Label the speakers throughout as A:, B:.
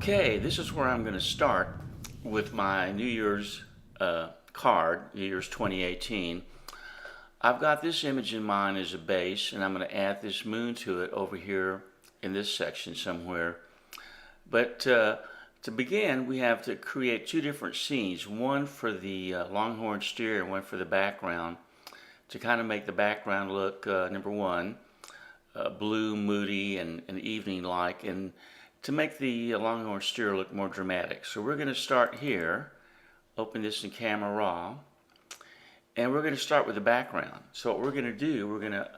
A: Okay, this is where I'm going to start with my New Year's card, New Year's 2018. I've got this image in mind as a base, and I'm going to add this moon to it over here in this section somewhere. But to begin, we have to create two different scenes, one for the longhorn steer and one for the background, to kind of make the background look, number one, blue, moody, and evening-like, and to make the longhorn steer look more dramatic. So we're going to start here, open this in Camera Raw, and we're going to start with the background. So what we're going to do, we're going to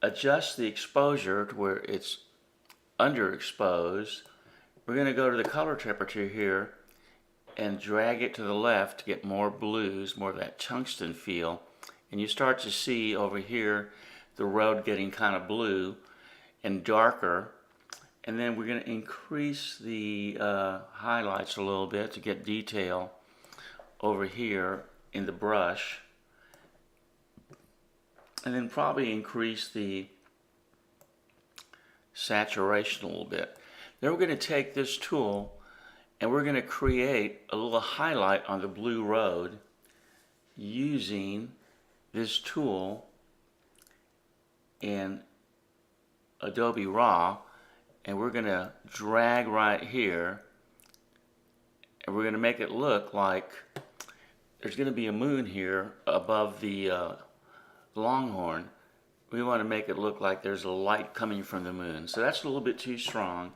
A: adjust the exposure to where it's underexposed. We're going to go to the color temperature here and drag it to the left to get more blues, more of that tungsten feel. And you start to see over here the road getting kind of blue and darker. And then we're going to increase the highlights a little bit to get detail over here in the brush. And then probably increase the saturation a little bit. Then we're going to take this tool and we're going to create a little highlight on the blue road using this tool in Adobe RAW. And we're going to drag right here, and we're going to make it look like there's going to be a moon here above the longhorn. We want to make it look like there's a light coming from the moon. So that's a little bit too strong.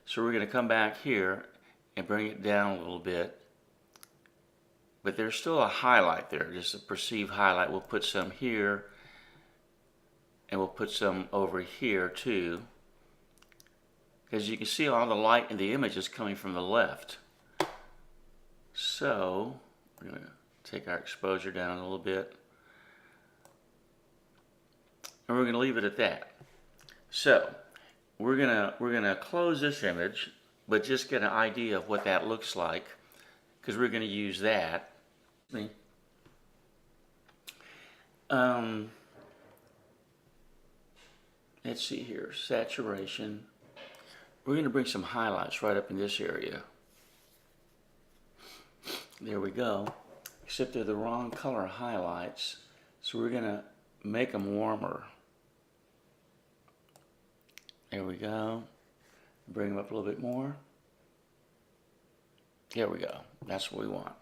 A: So we're going to come back here and bring it down a little bit. But there's still a highlight there, just a perceived highlight. We'll put some here, and we'll put some over here too. Because you can see all the light in the image is coming from the left. So we're going to take our exposure down a little bit. And we're going to leave it at that. So we're gonna close this image, but just get an idea of what that looks like, because we're going to use that. Let's see here, saturation. We're going to bring some highlights right up in this area. There we go. Except they're the wrong color highlights. So we're going to make them warmer. There we go. Bring them up a little bit more. There we go. That's what we want.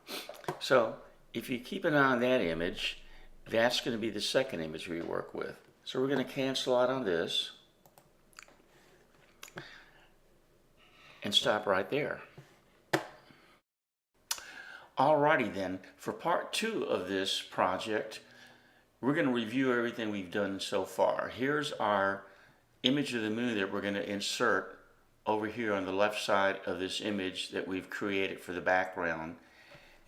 A: So if you keep an eye on that image, that's going to be the second image we work with. So we're going to cancel out on this and stop right there. Alrighty then, for part 2 of this project, we're going to review everything we've done so far. Here's our image of the moon that we're going to insert over here on the left side of this image that we've created for the background.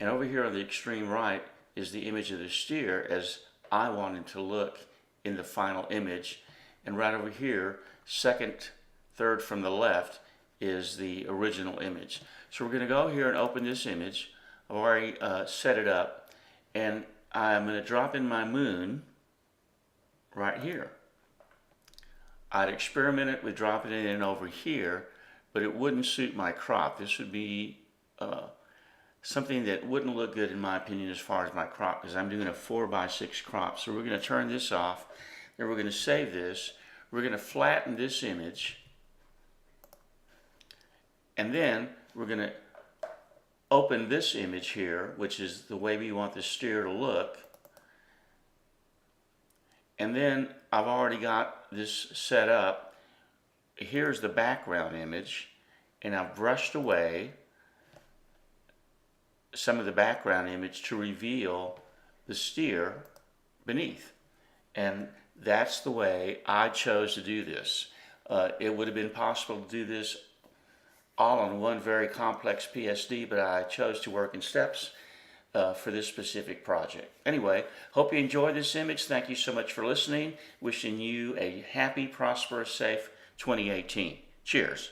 A: And over here on the extreme right is the image of the steer as I wanted to look in the final image. And right over here, second, third from the left, is the original image. So we're going to go here and open this image. I've already set it up, and I'm going to drop in my moon right here. I'd experimented with dropping it in over here, but it wouldn't suit my crop. This would be something that wouldn't look good in my opinion as far as my crop, because I'm doing a 4:6 crop. So we're going to turn this off, then we're going to save this. We're going to flatten this image, and then we're going to open this image here, which is the way we want the steer to look. And then I've already got this set up. Here's the background image, and I've brushed away some of the background image to reveal the steer beneath. And that's the way I chose to do this. It would have been possible to do this all on one very complex PSD, but I chose to work in steps for this specific project. Anyway, hope you enjoyed this image. Thank you so much for listening. Wishing you a happy, prosperous, safe 2018. Cheers.